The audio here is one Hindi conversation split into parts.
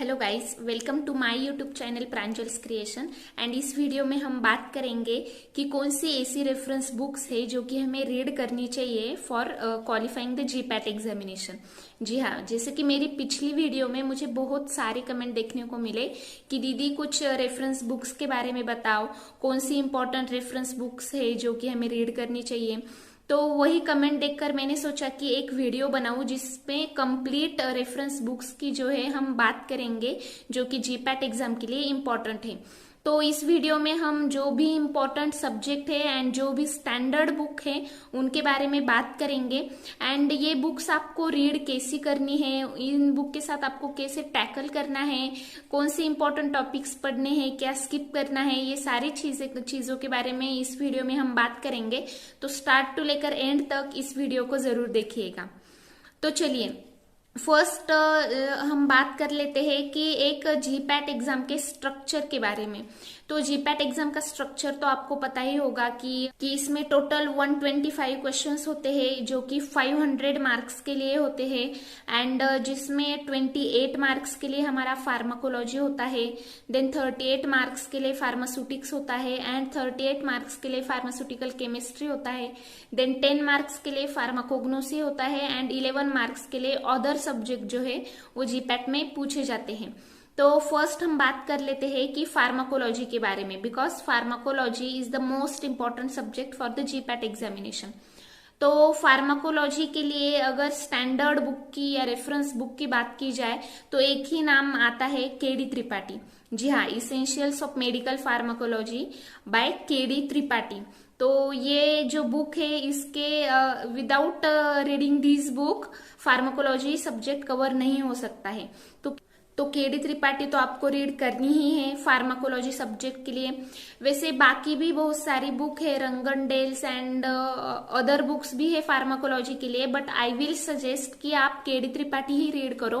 Hello guys, welcome to my YouTube channel Pranjal's creation. And इस वीडियो में हम बात करेंगे कि कौन सी ऐसी रेफरेंस बुक्स है जो कि हमें रीड करनी चाहिए for qualifying the GPAT examination. जी हाँ, जैसे कि मेरी पिछली वीडियो में मुझे बहुत सारे कमेंट देखने को मिले कि दीदी कुछ रेफरेंस बुक्स के बारे में बताओ, कौन सी इंपॉर्टेंट रेफरेंस बुक्स है जो कि हमें रीड करनी चाहिए। तो वही कमेंट देखकर मैंने सोचा कि एक वीडियो बनाऊं जिसमें कंप्लीट रेफरेंस बुक्स की जो है हम बात करेंगे जो कि जीपैट एग्जाम के लिए इम्पोर्टेंट है। तो इस वीडियो में हम जो भी इम्पोर्टेंट सब्जेक्ट है एंड जो भी स्टैंडर्ड बुक है उनके बारे में बात करेंगे। एंड ये बुक्स आपको रीड कैसी करनी है, इन बुक के साथ आपको कैसे टैकल करना है, कौन से इम्पोर्टेंट टॉपिक्स पढ़ने हैं, क्या स्किप करना है, ये सारी चीजों के बारे में इस वीडियो में हम बात करेंगे। तो स्टार्ट टू लेकर एंड तक इस वीडियो को जरूर देखिएगा। तो चलिए फर्स्ट हम बात कर लेते हैं कि एक जीपैट एग्जाम के स्ट्रक्चर के बारे में। तो जीपैट एग्जाम का स्ट्रक्चर तो आपको पता ही होगा कि इसमें टोटल 125 क्वेश्चंस होते हैं जो कि 500 मार्क्स के लिए होते हैं। एंड जिसमें 28 मार्क्स के लिए हमारा फार्माकोलॉजी होता है, देन 38 मार्क्स के लिए फार्मास्यूटिक्स होता है एंड 38 मार्क्स के लिए फार्मास्यूटिकल केमिस्ट्री होता है, देन 10 मार्क्स के लिए फार्माकोग्नोसी होता है एंड 11 मार्क्स के लिए अदर सब्जेक्ट जो है वो जीपैट में पूछे जाते हैं। तो फर्स्ट हम बात कर लेते हैं कि फार्माकोलॉजी के बारे में, because pharmacology is the most important subject for the GPAT examination. तो फार्माकोलॉजी के लिए अगर स्टैंडर्ड बुक की या रेफरेंस बुक की बात की जाए तो एक ही नाम आता है केडी त्रिपाठी। जी हाँ, essentials of medical pharmacology by KD Tripathi. तो ये जो बुक है इसके without reading this book pharmacology subject cover नहीं हो सकता है। तो केडी त्रिपाठी तो आपको रीड करनी ही है फार्माकोलॉजी सब्जेक्ट के लिए। वैसे बाकी भी बहुत सारी बुक है, रंगन डेल्स एंड अदर बुक्स भी है फार्माकोलॉजी के लिए, बट आई विल सजेस्ट कि आप केडी त्रिपाठी ही रीड करो,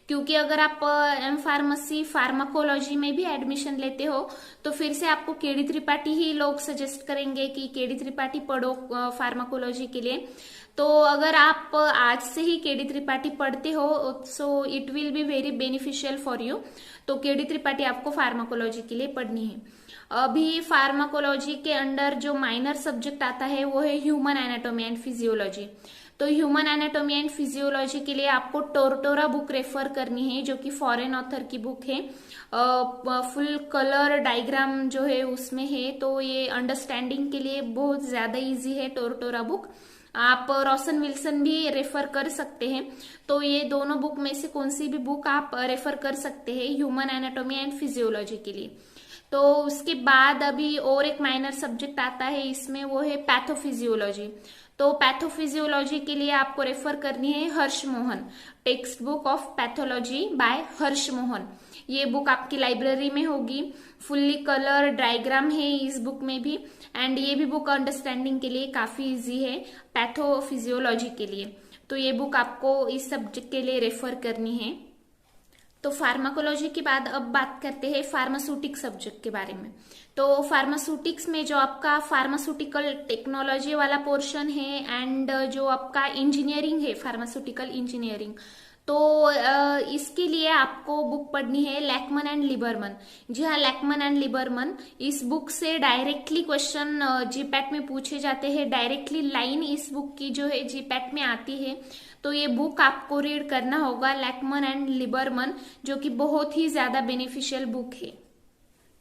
क्योंकि अगर आप एम फार्मेसी फार्माकोलॉजी में भी एडमिशन लेते हो तो फिर से आपको केडी त्रिपाठी ही लोग सजेस्ट करेंगे कि केडी त्रिपाठी पढ़ो फार्माकोलॉजी के लिए। तो अगर आप आज से ही केडी त्रिपाठी पढ़ते हो so it will be very beneficial for you. तो केडी त्रिपाठी आपको फार्माकोलॉजी के लिए पढ़नी है। अभी फार्माकोलॉजी के अंडर जो माइनर सब्जेक्ट आता है वो है ह्यूमन एनाटॉमी एंड फिजियोलॉजी। तो ह्यूमन एनाटॉमी एंड फिजियोलॉजी के लिए आपको टोरटोरा बुक रेफर करनी है जो कि फॉरेन ऑथर की बुक है। फुल कलर डायग्राम जो है उसमें है, तो ये अंडरस्टैंडिंग के लिए बहुत ज्यादा इजी है टोरटोरा बुक। आप रॉसन विल्सन भी रेफर कर सकते हैं। तो ये दोनों बुक में से कौन सी भी बुक आप रेफर कर सकते हैं ह्यूमन एनाटॉमी एंड फिजियोलॉजी के लिए। तो उसके बाद अभी और एक माइनर सब्जेक्ट आता है इसमें, वो है पैथोफिजियोलॉजी। तो पैथोफिजियोलॉजी के लिए आपको रेफर करनी है Harsh Mohan, text book of pathology by Harsh Mohan. ये बुक आपकी लाइब्रेरी में होगी, फुल्ली कलर डायग्राम है इस बुक में भी। एंड ये भी बुक अंडरस्टैंडिंग के लिए काफी इजी है पैथोफिजियोलॉजी के लिए। तो ये बुक आपको इस सब्जेक्ट के लिए रेफर करनी है। तो फार्माकोलॉजी के बाद अब बात करते हैं फार्मास्यूटिक सब्जेक्ट के बारे में। तो फार्मास्यूटिक्स में जो आपका फार्मास्यूटिकल टेक्नोलॉजी वाला पोर्शन है एंड जो आपका इंजीनियरिंग है फार्मास्यूटिकल इंजीनियरिंग, तो इसके लिए आपको बुक पढ़नी है लैकमन एंड लिबरमन। जी हाँ, लैकमन एंड लिबरमन, इस बुक से डायरेक्टली क्वेश्चन जीपैट में पूछे जाते हैं। डायरेक्टली लाइन इस बुक की जो है जीपैट में आती है। तो ये बुक आपको रीड करना होगा लैकमन एंड लिबरमन, जो कि बहुत ही ज्यादा बेनिफिशियल बुक है।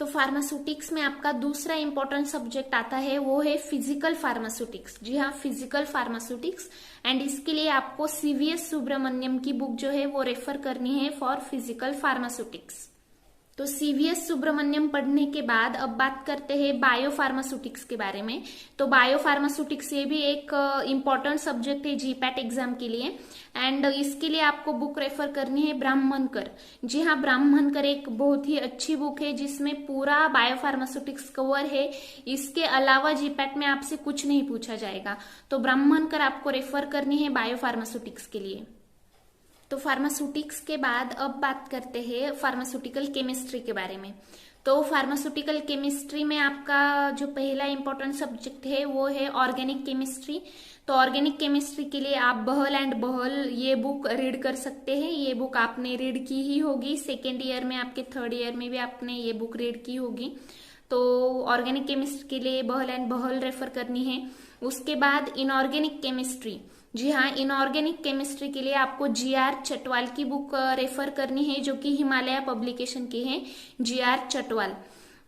तो फार्मास्यूटिक्स में आपका दूसरा इंपॉर्टेंट सब्जेक्ट आता है वो है फिजिकल फार्मास्यूटिक्स। जी हाँ, फिजिकल फार्मास्यूटिक्स। एंड इसके लिए आपको सीवीएस सुब्रमण्यम की बुक जो है वो रेफर करनी है फॉर फिजिकल फार्मास्यूटिक्स। तो सीवीएस सुब्रमण्यम पढ़ने के बाद अब बात करते हैं बायोफार्मास्यूटिक्स के बारे में। तो बायोफार्मास्यूटिक्स ये भी एक इम्पॉर्टेंट सब्जेक्ट है जीपैट एग्जाम के लिए। एंड इसके लिए आपको बुक रेफर करनी है ब्राह्मणकर। जी हाँ, ब्राह्मणकर एक बहुत ही अच्छी बुक है जिसमें पूरा बायोफार्मास्यूटिक्स कवर है। इसके अलावा जीपैट में आपसे कुछ नहीं पूछा जाएगा। तो ब्राह्मणकर आपको रेफर करनी है बायोफार्मास्यूटिक्स के लिए। तो फार्मास्यूटिक्स के बाद अब बात करते हैं फार्मास्यूटिकल केमिस्ट्री के बारे में। तो फार्मास्यूटिकल केमिस्ट्री में आपका जो पहला इंपॉर्टेंट सब्जेक्ट है वो है ऑर्गेनिक केमिस्ट्री। तो ऑर्गेनिक केमिस्ट्री के लिए आप बहल एंड बहल ये बुक रीड कर सकते हैं। ये बुक आपने रीड की ही होगी, सेकेंड ईयर में, आपके थर्ड ईयर में भी आपने ये बुक रीड की होगी। तो ऑर्गेनिक केमिस्ट्री के लिए बहल एंड बहल रेफर करनी है। उसके बाद इनऑर्गेनिक केमिस्ट्री, जी हाँ, इनऑर्गेनिक केमिस्ट्री के लिए आपको GR चटवाल की बुक रेफर करनी है, जो कि हिमालय पब्लिकेशन की है, GR चटवाल।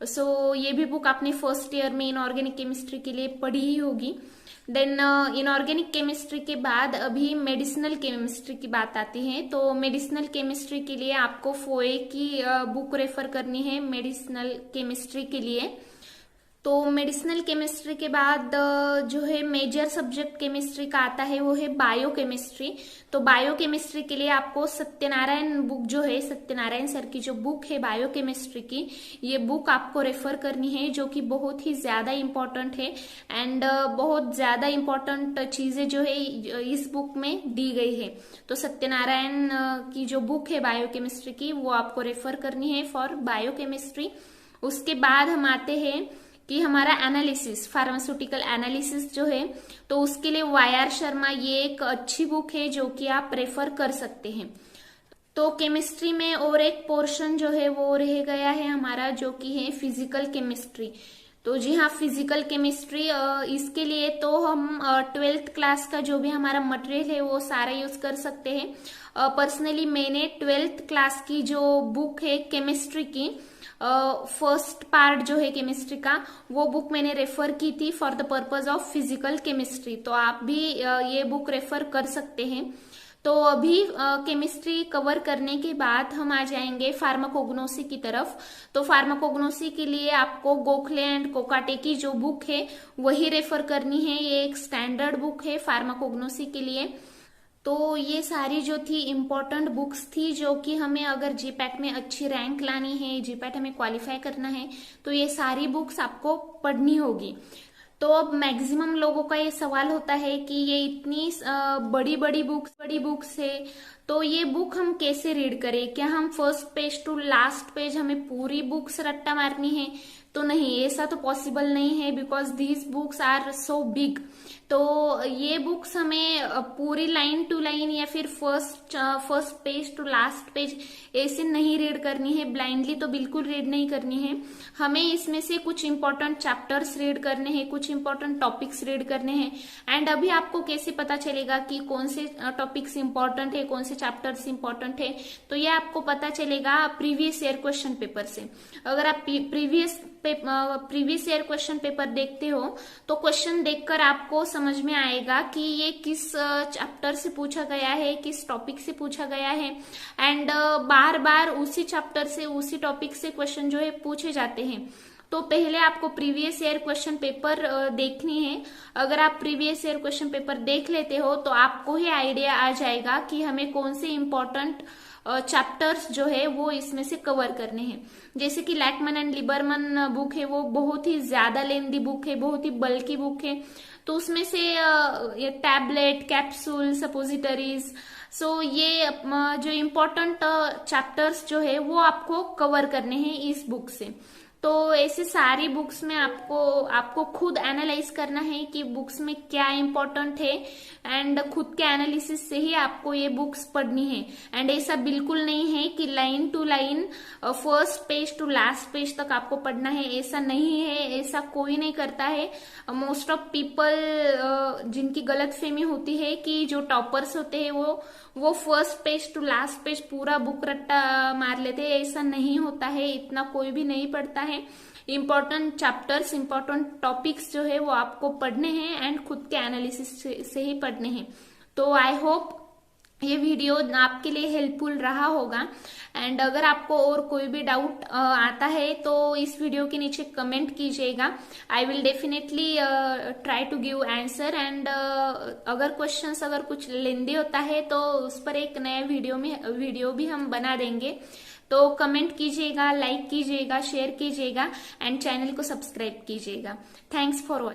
सो ये भी बुक आपने फर्स्ट ईयर में इनऑर्गेनिक केमिस्ट्री के लिए पढ़ी ही होगी। देन इनऑर्गेनिक केमिस्ट्री के बाद अभी मेडिसिनल केमिस्ट्री की बात आती है। तो मेडिसिनल केमिस्ट्री के लिए आपको फोए की बुक रेफर करनी है मेडिसिनल केमिस्ट्री के लिए। तो मेडिसिनल केमिस्ट्री के बाद जो है मेजर सब्जेक्ट केमिस्ट्री का आता है वो है बायो केमिस्ट्री। तो बायो केमिस्ट्री के लिए आपको सत्यनारायण बुक जो है, सत्यनारायण सर की जो बुक है बायो केमिस्ट्री की, ये बुक आपको रेफर करनी है, जो कि बहुत ही ज्यादा इंपॉर्टेंट है। एंड बहुत ज्यादा इंपॉर्टेंट चीजें जो है इस बुक में दी गई है। तो सत्यनारायण की जो बुक है बायो केमिस्ट्री की, वो आपको रेफर करनी है फॉर बायो केमिस्ट्री। उसके बाद हम आते हैं कि हमारा एनालिसिस, फार्मास्यूटिकल एनालिसिस जो है, तो उसके लिए YR शर्मा ये एक अच्छी बुक है जो कि आप रेफर कर सकते हैं। तो केमिस्ट्री में और एक पोर्शन जो है वो रह गया है हमारा, जो कि है फिजिकल केमिस्ट्री। तो जी हाँ, फिजिकल केमिस्ट्री, इसके लिए तो हम 12th क्लास का जो भी हमारा मटेरियल है वो सारा यूज कर सकते हैं। पर्सनली मैंने 12th क्लास की जो बुक है केमिस्ट्री की, फर्स्ट पार्ट जो है केमिस्ट्री का, वो बुक मैंने रेफर की थी for the purpose of physical chemistry. तो आप भी ये बुक रेफर कर सकते हैं। तो अभी केमिस्ट्री कवर करने के बाद हम आ जाएंगे फार्माकोग्नोसी की तरफ। तो फार्माकोग्नोसी के लिए आपको गोखले एंड कोकाटे की जो बुक है वही रेफर करनी है। ये एक स्टैंडर्ड बुक है फार्माकोग्नोसी के लिए। तो ये सारी जो थी इम्पोर्टेंट बुक्स थी, जो कि हमें अगर जीपैट में अच्छी रैंक लानी है, जीपैट हमें क्वालिफाई करना है, तो ये सारी बुक्स आपको पढ़नी होगी। तो अब मैक्सिमम लोगों का ये सवाल होता है कि ये इतनी बड़ी बड़ी बुक्स है, तो ये बुक हम कैसे रीड करें? क्या हम first page to last page हमें पूरी बुक्स रट्टा मारनी है? तो नहीं, ऐसा तो पॉसिबल नहीं है, because these books are so big. तो ये बुक्स हमें पूरी लाइन टू लाइन या फिर first page to last page ऐसे नहीं रीड करनी है, ब्लाइंडली तो बिल्कुल रीड नहीं करनी है। हमें इसमें से कुछ इंपॉर्टेंट चैप्टर्स रीड करने हैं, कुछ इंपॉर्टेंट टॉपिक्स रीड करने हैं। एंड अभी आपको कैसे पता चलेगा कि कौन से टॉपिक्स इंपॉर्टेंट है, कौन से चैप्टर्स इंपॉर्टेंट है? तो ये आपको पता चलेगा प्रीवियस ईयर क्वेश्चन पेपर से। अगर आप प्रीवियस ईयर क्वेश्चन पेपर देखते हो तो क्वेश्चन देखकर आपको समझ में आएगा कि ये किस चैप्टर से पूछा गया है, किस टॉपिक से पूछा गया है। एंड बार बार उसी चैप्टर से, उसी टॉपिक से क्वेश्चन जो है पूछे जाते हैं। तो पहले आपको प्रीवियस ईयर क्वेश्चन पेपर देखनी है। अगर आप प्रीवियस ईयर क्वेश्चन पेपर देख लेते हो तो आपको ही आइडिया आ जाएगा कि हमें कौन से इंपॉर्टेंट चैप्टर्स जो है वो इसमें से कवर करने हैं। जैसे कि लैकमैन एंड लिबरमन बुक है, वो बहुत ही ज्यादा लेंथी बुक है, बहुत ही बल्कि बुक है। तो उसमें से ये टैबलेट, कैप्सूल, सपोजिटरीज, सो ये जो इम्पोर्टेंट चैप्टर्स जो है वो आपको कवर करने हैं इस बुक से। तो ऐसे सारी बुक्स में आपको खुद एनालाइज करना है कि बुक्स में क्या इंपॉर्टेंट है, एंड खुद के एनालिसिस से ही आपको ये बुक्स पढ़नी है। एंड ऐसा बिल्कुल नहीं है कि line to line first page to last page तक आपको पढ़ना है, ऐसा नहीं है, ऐसा कोई नहीं करता है। मोस्ट ऑफ पीपल जिनकी गलत फहमी होती है कि जो टॉपर्स होते हैं वो first page to last page पूरा बुक रट्टा मार लेते हैं, ऐसा नहीं होता है, इतना कोई भी नहीं पढ़ता है। इंपॉर्टेंट चैप्टर्स, इंपॉर्टेंट टॉपिक्स जो है वो आपको पढ़ने हैं एंड खुद के एनालिसिस से ही पढ़ने हैं। तो आई होप ये वीडियो आपके लिए हेल्पफुल रहा होगा। एंड अगर आपको और कोई भी डाउट आता है तो इस वीडियो के नीचे कमेंट कीजिएगा। I will definitely try to give answer. And अगर क्वेश्चंस अगर कुछ लेंदी होता है तो उस पर एक नया वीडियो भी हम बना देंगे। तो कमेंट कीजिएगा, लाइक कीजिएगा, शेयर कीजिएगा एंड चैनल को सब्सक्राइब कीजिएगा। Thanks for watching.